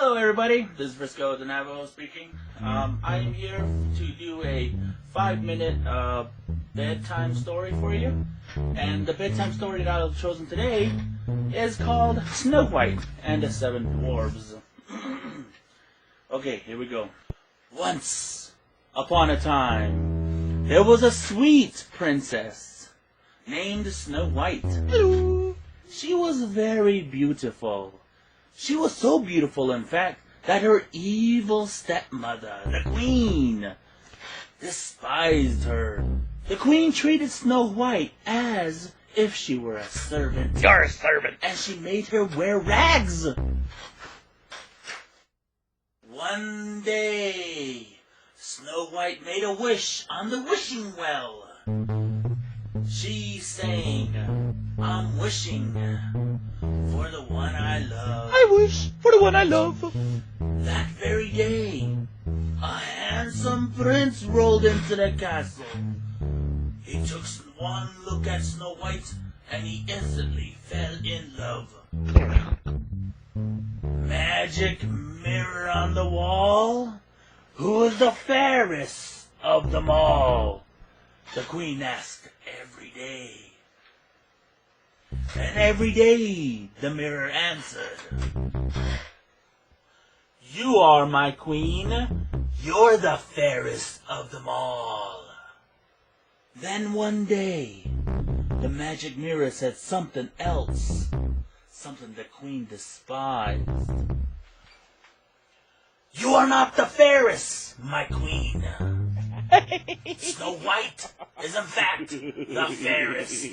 Hello everybody, this is Frisco the Navajo speaking. I am here to do a 5-minute bedtime story for you. And the bedtime story that I've chosen today is called Snow White and the Seven Dwarfs. Okay, here we go. Once upon a time, there was a sweet princess named Snow White. Hello. She was very beautiful. She was so beautiful, in fact, that her evil stepmother, the queen, despised her. The queen treated Snow White as if she were a servant. You're a servant! And she made her wear rags. One day, Snow White made a wish on the wishing well. She sang, "I'm wishing for the one I love." I wish for the one I love. That very day, a handsome prince rolled into the castle. He took one look at Snow White and he instantly fell in love. Magic mirror on the wall, who is the fairest of them all? The queen asked every day. And every day the mirror answered, "You are my queen, you're the fairest of them all." Then one day, the magic mirror said something else, something the queen despised. "You are not the fairest, my queen. Snow White is in fact the fairest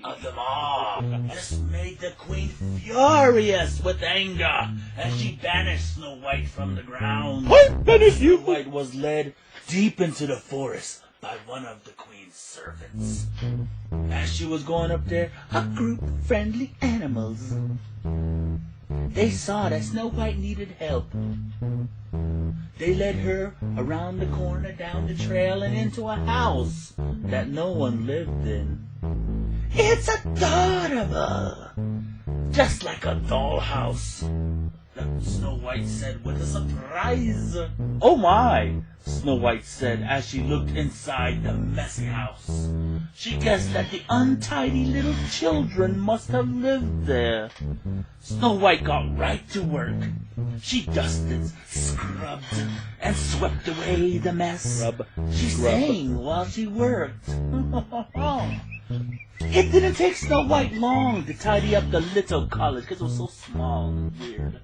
of them all." This made the queen furious with anger, and she banished Snow White from the ground. I banish you. Snow White was led deep into the forest by one of the queen's servants. As she was going up there, a group of friendly animals, they saw that Snow White needed help. They led her around the corner, down the trail, and into a house that no one lived in. "It's adorable, just like a dollhouse," Snow White said with a surprise. "Oh my," Snow White said as she looked inside the messy house. She guessed that the untidy little children must have lived there. Snow White got right to work. She dusted, scrubbed, and swept away the mess. She sang while she worked. It didn't take Snow White long to tidy up the little cottage because it was so small and weird.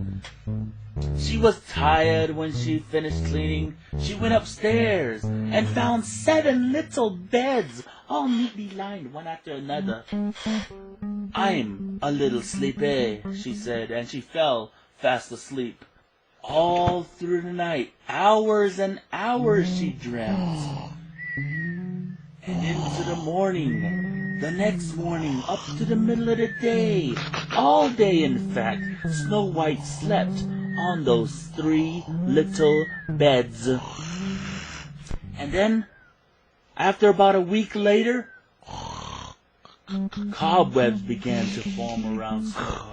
She was tired when she finished cleaning. She went upstairs and found 7 little beds, all neatly lined one after another. "I'm a little sleepy," she said, and she fell fast asleep. All through the night, hours and hours she dreamt. And into the morning, the next morning, up to the middle of the day, all day in fact, Snow White slept on those 3 little beds. And then, after about a week later, cobwebs began to form around Snow White.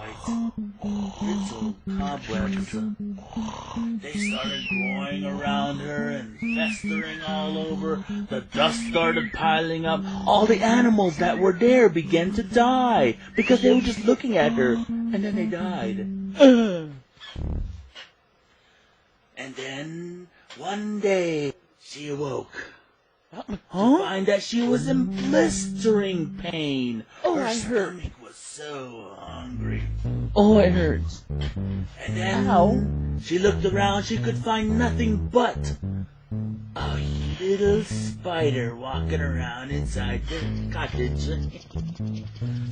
Little cobwebs. They started growing around her and festering all over. The dust started piling up. All the animals that were there began to die because they were just looking at her, and then they died. And then, one day, she awoke. To find that she was in blistering pain. Her stomach was so hungry. Oh, it hurts. And then she looked around. She could find nothing but a little spider walking around inside the cottage.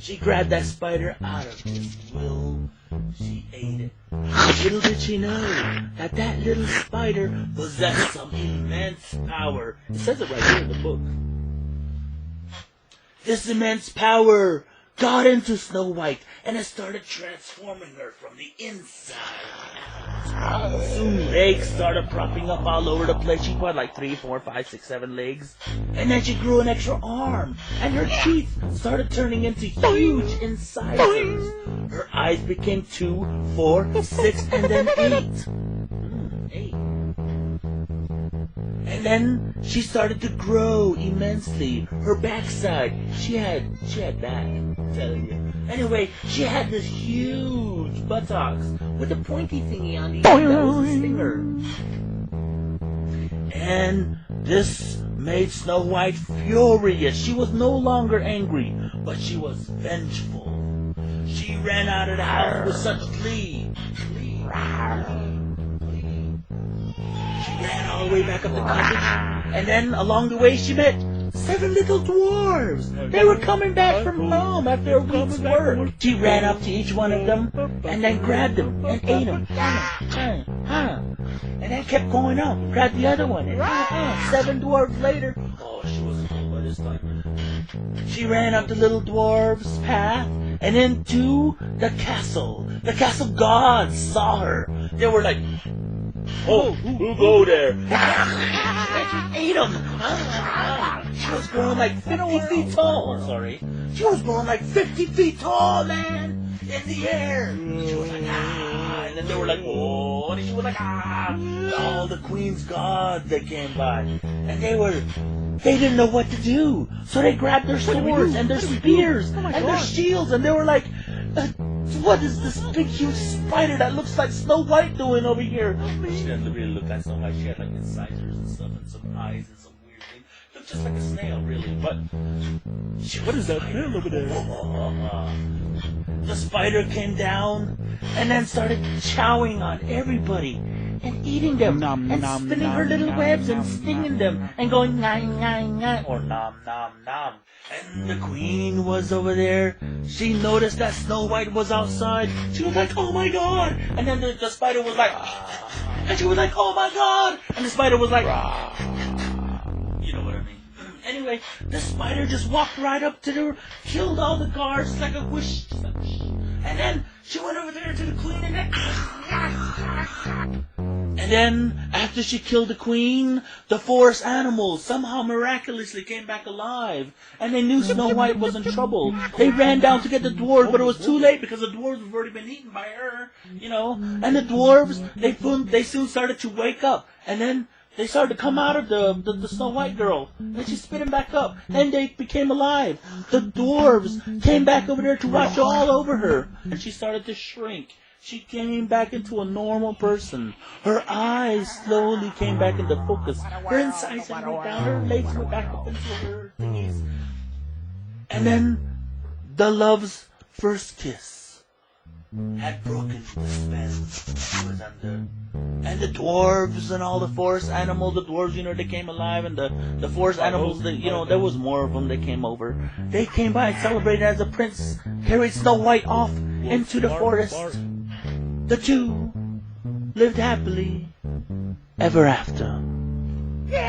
She grabbed that spider out of his will. She ate it. Little did she know that that little spider possessed some immense power. It says it right here in the book. This immense power got into Snow White and it started transforming her from the inside out. Soon legs started propping up all over the place. She put like 3, 4, 5, 6, 7 legs. And then she grew an extra arm. And her teeth started turning into huge incisors. Her eyes became 2, 4, 6, and then 8. 8. And then she started to grow immensely. Her backside, she had back, I'm telling you. Anyway, she had this huge buttocks with a pointy thingy on the end. That was a stinger. And this made Snow White furious. She was no longer angry, but she was vengeful. She ran out of the house with such glee. She ran all the way back up the cottage, and then along the way she met 7 little dwarves. They were coming back from home after a week's work. She ran up to each one of them, and then grabbed them, and ate them. And then kept going up, grabbed the other one, and 7 dwarves later, oh, she was full by this time. She ran up the little dwarves' path, and into the castle. The castle gods saw her. They were like, oh, who go there? And she ate them. She was growing like 50 feet tall. Oh, sorry. She was growing like 50 feet tall, man. In the air. She was like, and then they were like, oh, and she was like, all the queen's gods that came by. And they didn't know what to do. So they grabbed their swords and their spears and their shields, and they were like, what is this big huge spider that looks like Snow White doing over here? But she didn't really look like Snow White. She had like incisors and stuff and some eyes and some weird thing. Looked just like a snail, really. But what is that snail over there? The spider came down and then started chowing on everybody and eating them and spinning her little webs and stinging them and going nine nine nine or nom nom nom. And the queen was over there. She noticed that Snow White was outside. She was like, oh my god. And then the spider was like, and she was like, oh my god. And the spider was like, you know what I mean. Anyway, the spider just walked right up to her, killed all the guards, just like a whoosh. And then she went over there to the queen and then after she killed the queen, the forest animals somehow miraculously came back alive. And they knew Snow White was in trouble. They ran down to get the dwarves, but it was too late because the dwarves had already been eaten by her, you know. And the dwarves, they soon started to wake up. And then they started to come out of the Snow White girl. And she spit them back up. And they became alive. The dwarves came back over there to watch all over her. And she started to shrink. She came back into a normal person. Her eyes slowly came back into focus. Her incisors went down. Her legs went back up into her thingies. And then the love's first kiss had broken the spell she was under. And the dwarves and all the forest animals, the dwarves, you know, they came alive, and the forest animals, you know, there was more of them that came over. They came by and celebrated as the prince carried Snow White off into the forest. The two lived happily ever after. The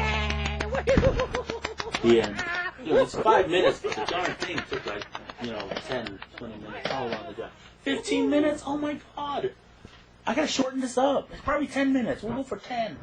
end. You know, it's 5 minutes, but the darn thing took like, 10, 20 minutes. How long is that? 15 minutes? Oh my god. I gotta shorten this up. It's probably 10 minutes. We'll go for 10.